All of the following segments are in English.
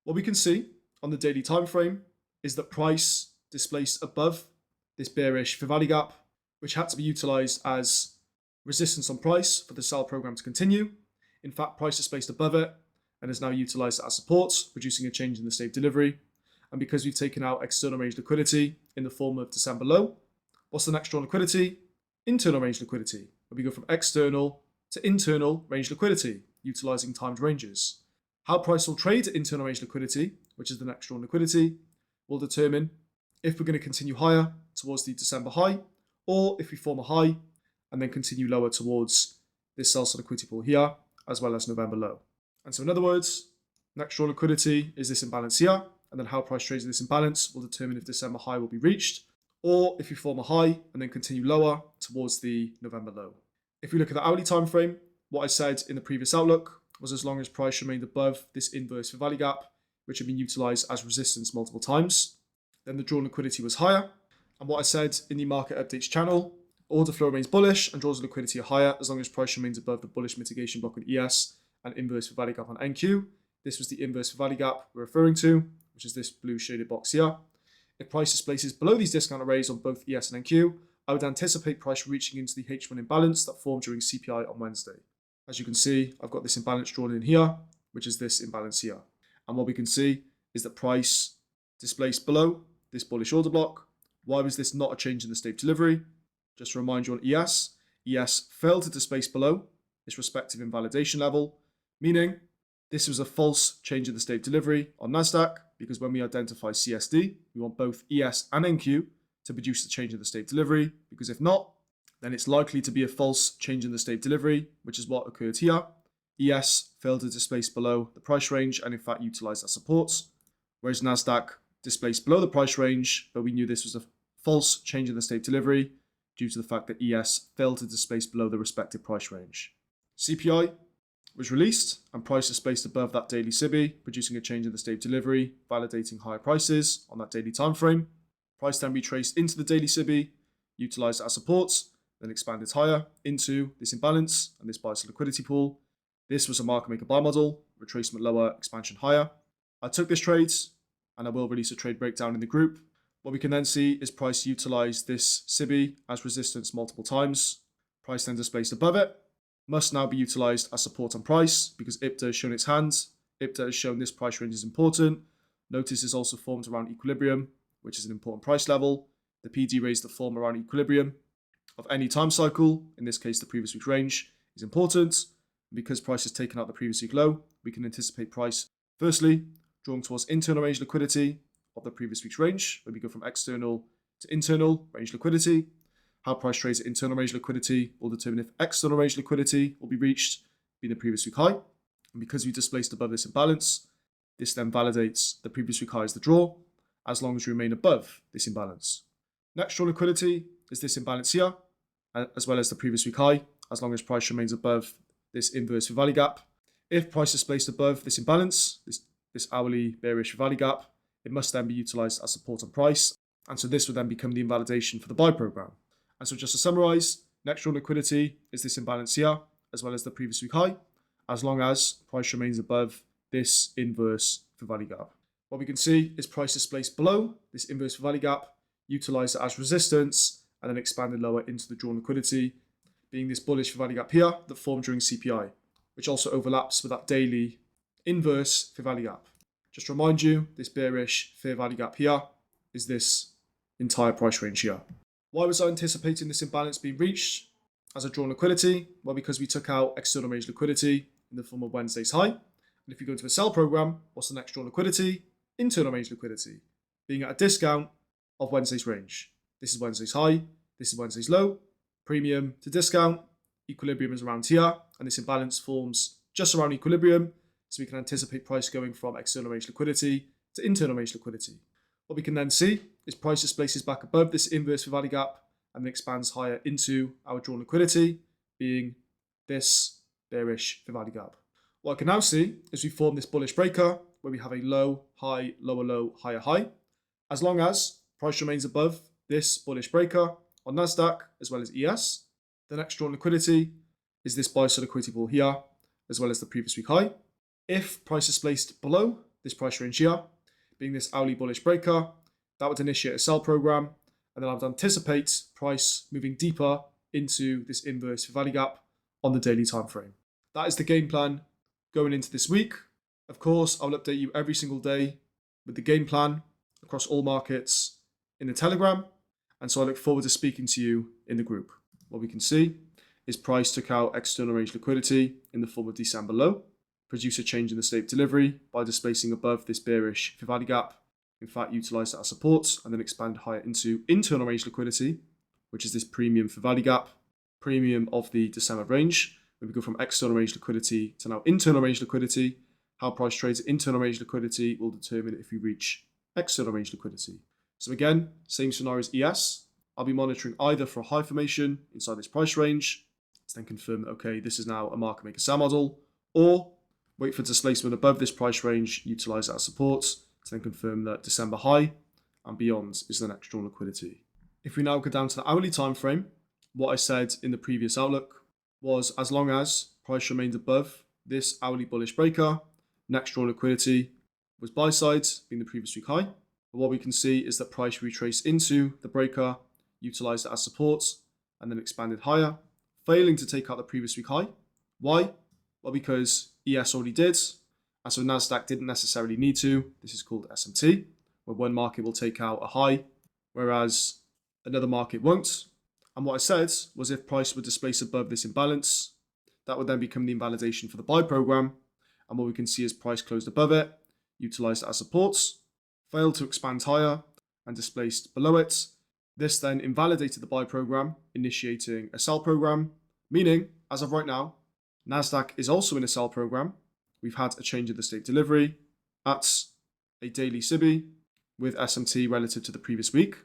What we can see on the daily time frame is that price displaced above this bearish fair value gap, which had to be utilized as resistance on price for the sell program to continue. In fact, price displaced above it and is now utilized as support, producing a change in the state delivery. And because we've taken out external range liquidity in the form of December low, what's the next drawn liquidity? Internal range liquidity, where we go from external to internal range liquidity, utilizing timed ranges. How price will trade at internal range liquidity, which is the next drawn liquidity, will determine if we're going to continue higher towards the December high, or if we form a high and then continue lower towards this sell side liquidity pool here, as well as November low. And so in other words, next drawn liquidity is this imbalance here, and then how price trades in this imbalance will determine if December high will be reached, or if we form a high and then continue lower towards the November low. If we look at the hourly time frame, what I said in the previous outlook was as long as price remained above this inverse fair value gap, which had been utilized as resistance multiple times, then the drawn liquidity was higher. And what I said in the market updates channel, order flow remains bullish and draws of liquidity are higher as long as price remains above the bullish mitigation block on ES and inverse fair value gap on NQ. This was the inverse fair value gap we're referring to, which is this blue shaded box here. If price displaces below these discount arrays on both ES and NQ, I would anticipate price reaching into the H1 imbalance that formed during CPI on Wednesday. As you can see, I've got this imbalance drawn in here, which is this imbalance here. And what we can see is that price displaced below this bullish order block. Why was this not a change in the state delivery? Just to remind you on ES failed to displace below its respective invalidation level, meaning this was a false change in the state delivery on NASDAQ, because when we identify CSD, we want both ES and NQ to produce the change in the state delivery, because if not, then it's likely to be a false change in the state delivery, which is what occurred here. ES failed to displace below the price range and in fact utilized as support, whereas NASDAQ displaced below the price range, but we knew this was a false change in the state delivery due to the fact that ES failed to displace below the respective price range. CPI was released and price displaced above that daily SIBI, producing a change in the state delivery, validating higher prices on that daily time frame. Price then retraced into the daily SIBI, utilized as support, then expanded higher into this imbalance and this buy-side liquidity pool. This was a market maker buy model, retracement lower, expansion higher. I took this trade and I will release a trade breakdown in the group. What we can then see is price utilized this SIBI as resistance multiple times. Price then displaced above it, must now be utilized as support on price because IPTA has shown its hand. IPTA has shown this price range is important. Notice is also formed around equilibrium, which is an important price level. The PD rays that form around equilibrium of any time cycle, in this case the previous week's range, is important. Because price has taken out the previous week low, we can anticipate price, firstly, drawing towards internal range liquidity of the previous week's range, when we go from external to internal range liquidity. How price trades at internal range liquidity will determine if external range liquidity will be reached, being the previous week high. And because we displaced above this imbalance, this then validates the previous week high as the draw, as long as we remain above this imbalance. Next draw liquidity is this imbalance here, as well as the previous week high, as long as price remains above this inverse fair value gap. If price is placed above this imbalance, this hourly bearish fair value gap, it must then be utilized as support on price. And so this would then become the invalidation for the buy program. And so just to summarize, next drawn liquidity is this imbalance here, as well as the previous week high, as long as price remains above this inverse fair value gap. What we can see is price displaced below this inverse fair value gap, utilized it as resistance, and then expanded lower into the drawn liquidity, being this bullish fair value gap here that formed during CPI, which also overlaps with that daily inverse fair value gap. Just to remind you, this bearish fair value gap here is this entire price range here. Why was I anticipating this imbalance being reached as a drawn liquidity? Well, because we took out external range liquidity in the form of Wednesday's high. And if you go into a sell program, what's the next drawn liquidity? Internal range liquidity, being at a discount of Wednesday's range. This is Wednesday's high, this is Wednesday's low, premium to discount, equilibrium is around here, and this imbalance forms just around equilibrium, so we can anticipate price going from external range liquidity to internal range liquidity. What we can then see is price displaces back above this inverse fair value gap and then expands higher into our drawn liquidity, being this bearish fair value gap. What I can now see is we form this bullish breaker where we have a low, high, lower low, higher high. As long as price remains above this bullish breaker on NASDAQ as well as ES, the next drawn liquidity is this buy side liquidity pool here, as well as the previous week high. If price is placed below this price range here, being this hourly bullish breaker. That would initiate a sell program, and then I would anticipate price moving deeper into this inverse fair value gap on the daily time frame. That is the game plan going into this week. Of course, I'll update you every single day with the game plan across all markets in the Telegram, and so I look forward to speaking to you in the group. What we can see is price took out external range liquidity in the form of December low, produce a change in the state of delivery by displacing above this bearish fair value gap, in fact utilized it as support, and then expand higher into internal range liquidity, which is this premium fair value gap, premium of the December range. When we go from external range liquidity to now internal range liquidity, how price trades at internal range liquidity will determine if we reach external range liquidity. So again, same scenario as ES. I'll be monitoring either for a high formation inside this price range, to then confirm that, okay, this is now a market maker sell model, or wait for displacement above this price range, utilize that as support, to then confirm that December high and beyond is the next drawn liquidity. If we now go down to the hourly time frame, what I said in the previous outlook was as long as price remains above this hourly bullish breaker, next drawn liquidity was buy side, being the previous week high. But what we can see is that price retraced into the breaker, utilized it as support, and then expanded higher, failing to take out the previous week high. Why? Well, because ES already did, and so NASDAQ didn't necessarily need to. This is called SMT, where one market will take out a high, whereas another market won't. And what I said was if price would displace above this imbalance, that would then become the invalidation for the buy program. And what we can see is price closed above it, utilized it as supports, failed to expand higher, and displaced below it. This then invalidated the buy program, initiating a sell program, meaning, as of right now, NASDAQ is also in a sell program. We've had a change in the state delivery at a daily SIBI with SMT relative to the previous week.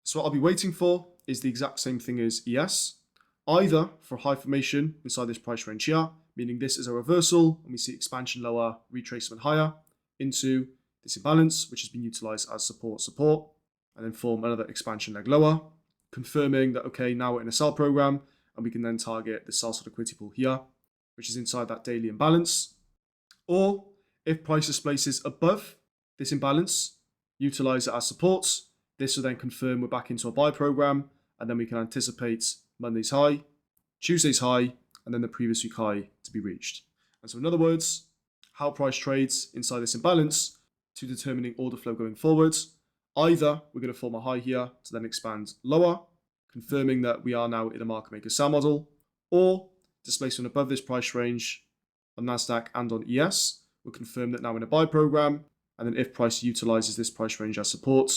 So what I'll be waiting for is the exact same thing as ES, either for high formation inside this price range here, meaning this is a reversal and we see expansion lower, retracement higher into this imbalance, which has been utilized as support, and then form another expansion leg lower, confirming that, okay, now we're in a sell program and we can then target the sell side liquidity pool here, which is inside that daily imbalance. Or if price displaces above this imbalance, utilize it as support. This will then confirm we're back into a buy program, and then we can anticipate Monday's high, Tuesday's high, and then the previous week high to be reached. And so in other words, how price trades inside this imbalance to determining order flow going forward. Either we're going to form a high here to then expand lower, confirming that we are now in a market maker sell model, or displacement above this price range on NASDAQ and on ES will confirm that now we're in a buy program, and then if price utilizes this price range as support,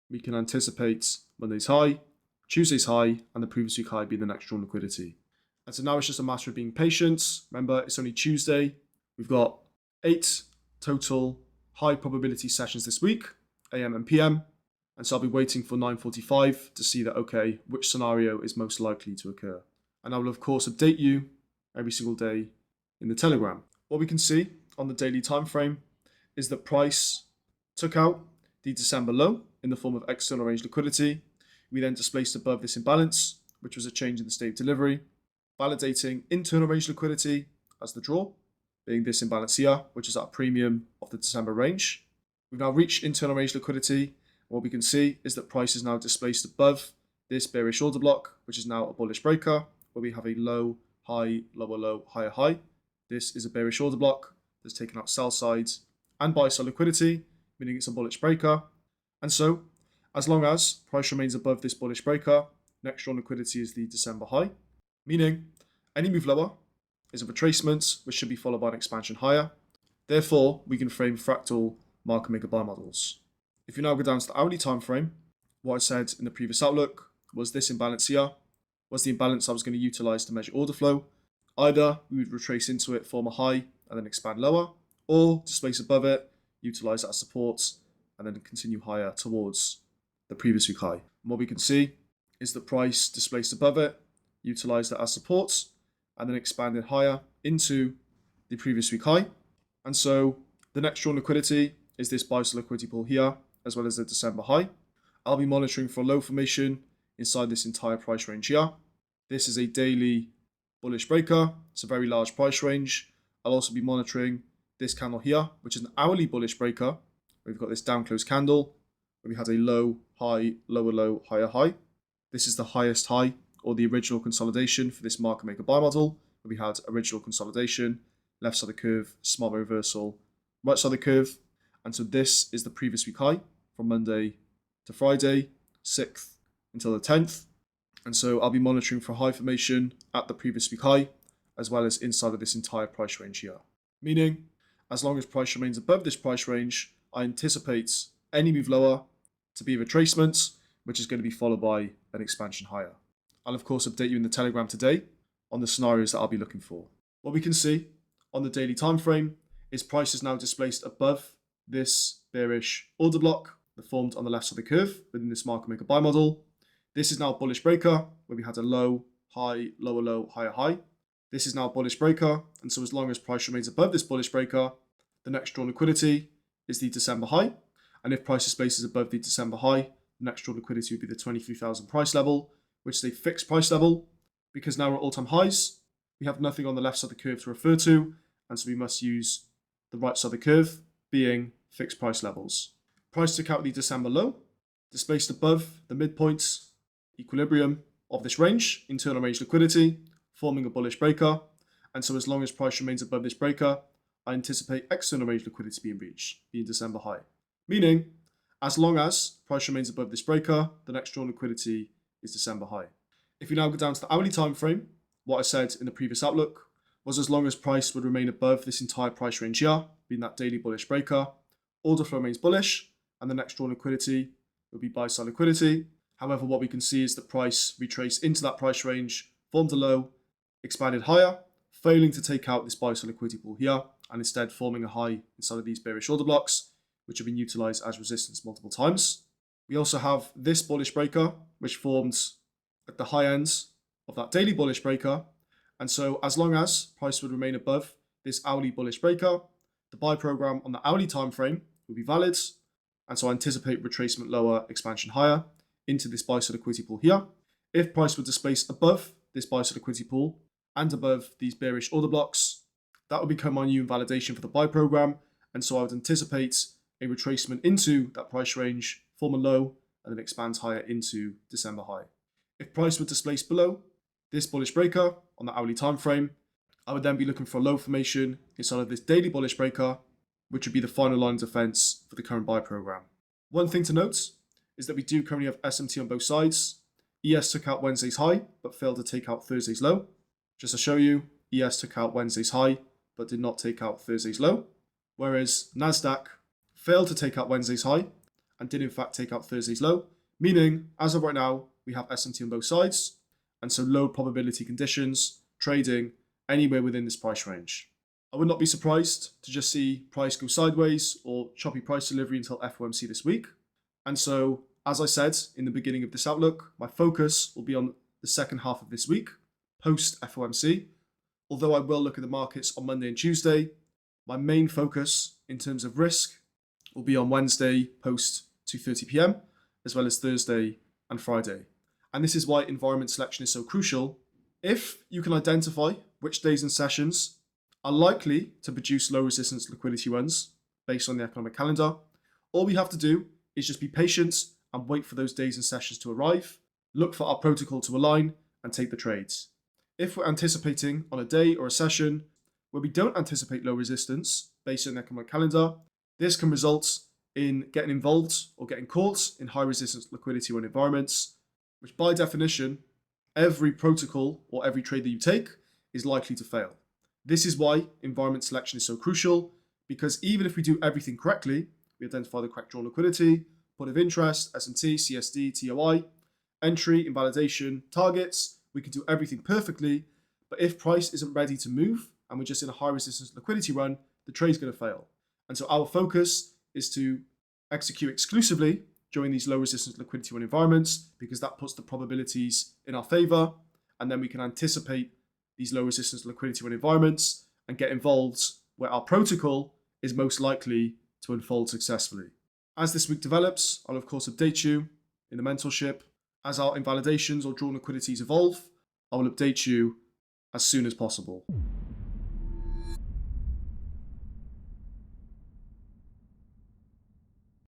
we can anticipate Monday's high, Tuesday's high, and the previous week high being the next drawn liquidity. And so now it's just a matter of being patient. Remember, it's only Tuesday. We've got 8 total high probability sessions this week, AM and PM. And so I'll be waiting for 9:45 to see that, okay, which scenario is most likely to occur. And I will, of course, update you every single day in the Telegram. What we can see on the daily time frame is that price took out the December low in the form of external range liquidity. We then displaced above this imbalance, which was a change in the state of delivery, validating internal range liquidity as the draw, being this imbalance here, which is at a premium of the December range. We've now reached internal range liquidity. What we can see is that price is now displaced above this bearish order block, which is now a bullish breaker, where we have a low, high, lower low, higher high. This is a bearish order block that's taken out sell side and buy side liquidity, meaning it's a bullish breaker. And so, as long as price remains above this bullish breaker, next drawn liquidity is the December high, meaning any move lower is a retracement, which should be followed by an expansion higher. Therefore, we can frame fractal market maker buy models. If you now go down to the hourly time frame, what I said in the previous outlook was this imbalance here was the imbalance I was going to utilize to measure order flow. Either we would retrace into it, form a high, and then expand lower, or displace above it, utilize that as support, and then continue higher towards the previous week high. And what we can see is the price displaced above it, utilized that as support, and then expanded higher into the previous week high. And so the next drawn liquidity is this buy side liquidity pool here, as well as the December high. I'll be monitoring for low formation inside this entire price range here. This is a daily bullish breaker. It's a very large price range. I'll also be monitoring this candle here, which is an hourly bullish breaker. We've got this down close candle where we had a low, high, lower low, higher high. This is the highest high or the original consolidation for this market maker buy model, where we had original consolidation, left side of the curve, smart reversal, right side of the curve. And so this is the previous week high from Monday to Friday, 6th until the 10th. And so I'll be monitoring for high formation at the previous week high, as well as inside of this entire price range here. Meaning, as long as price remains above this price range, I anticipate any move lower to be a retracement, which is going to be followed by an expansion higher. I'll of course update you in the Telegram today on the scenarios that I'll be looking for. What we can see on the daily time frame is price is now displaced above this bearish order block that formed on the left side of the curve within this market maker buy model. This is now a bullish breaker where we had a low, high, lower low, higher high. This is now a bullish breaker, and so as long as price remains above this bullish breaker, the next drawn liquidity is the December high. And if price displaces above the December high, the next drawn liquidity would be the 23,000 price level, which is a fixed price level. Because now we're at all-time highs, we have nothing on the left side of the curve to refer to, and so we must use the right side of the curve, being fixed price levels. Price took out the December low, displaced above the midpoint equilibrium of this range, internal range liquidity, forming a bullish breaker. And so as long as price remains above this breaker, I anticipate external range liquidity being reached, being December high. Meaning, as long as price remains above this breaker, the next drawn liquidity is December high. If you now go down to the hourly time frame, what I said in the previous outlook was as long as price would remain above this entire price range here, being that daily bullish breaker, order flow remains bullish, and the next drawn liquidity will be buy side liquidity. However, what we can see is that price retraced into that price range, formed a low, expanded higher, failing to take out this buy side liquidity pool here, and instead forming a high inside of these bearish order blocks, which have been utilized as resistance multiple times. We also have this bullish breaker, which formed at the high ends of that daily bullish breaker. And so as long as price would remain above this hourly bullish breaker, the buy program on the hourly time frame will be valid. And so I anticipate retracement lower, expansion higher into this buy side liquidity pool here. If price would displace above this buy side liquidity pool and above these bearish order blocks, that would become my new invalidation for the buy program. And so I would anticipate a retracement into that price range, form a low, and then expand higher into December high. If price would displace below this bullish breaker on the hourly time frame, I would then be looking for a low formation inside of this daily bullish breaker, which would be the final line of defense for the current buy program. One thing to note is that we do currently have SMT on both sides. ES took out Wednesday's high, but failed to take out Thursday's low. Just to show you, ES took out Wednesday's high, but did not take out Thursday's low. Whereas NASDAQ failed to take out Wednesday's high and did in fact take out Thursday's low, meaning as of right now, we have SMT on both sides, and so low probability conditions, trading anywhere within this price range. I would not be surprised to just see price go sideways or choppy price delivery until FOMC this week. And so, as I said in the beginning of this outlook, my focus will be on the second half of this week, post FOMC. Although I will look at the markets on Monday and Tuesday, my main focus in terms of risk will be on Wednesday post 2:30 p.m, as well as Thursday and Friday. And this is why environment selection is so crucial. If you can identify which days and sessions are likely to produce low resistance liquidity runs based on the economic calendar, all we have to do is just be patient and wait for those days and sessions to arrive, look for our protocol to align, and take the trades. If we're anticipating on a day or a session where we don't anticipate low resistance based on the economic calendar, this can result in getting involved or getting caught in high resistance liquidity run environments, which by definition, every protocol or every trade that you take is likely to fail. This is why environment selection is so crucial, because even if we do everything correctly, we identify the correct drawn liquidity, point of interest, SMT, CSD, TOI, entry, invalidation, targets, we can do everything perfectly, but if price isn't ready to move and we're just in a high resistance liquidity run, the trade's going to fail. And so our focus is to execute exclusively during these low resistance liquidity run environments, because that puts the probabilities in our favor, and then we can anticipate these low resistance liquidity run environments and get involved where our protocol is most likely to unfold successfully. As this week develops, I'll of course update you in the mentorship. As our invalidations or drawn liquidities evolve, I will update you as soon as possible.